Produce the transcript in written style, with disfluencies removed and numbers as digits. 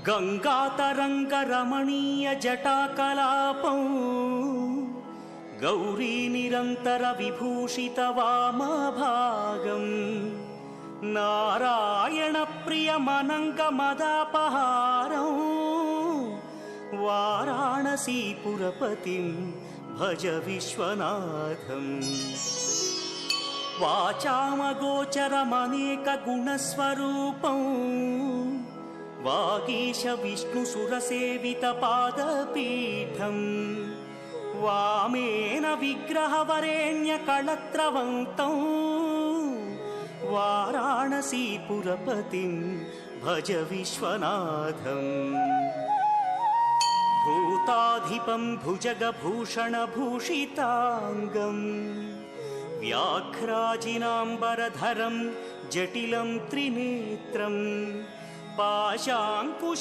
गंगातरंगरमणीय जटाकलापं गौरी निरंतर विभूषित वामभागं नारायण प्रियमनंग मदापहारं वाराणसीपुरपतिं भज विश्वनाथम्। वाचामगोचरमनेक गुणस्वरूपं वागीश विष्णुसुरसेवितपादपीठं वामेन विग्रहवरेण्यकळत्रवन्तं वाराणसीपुरपतिं भज विश्वनाथम्। भूताधिपं भुजगभूषणभूषिताङ्गं व्याघ्राजिनाम्बरधरं जटिलं त्रिनेत्रं पाशाङ्कुश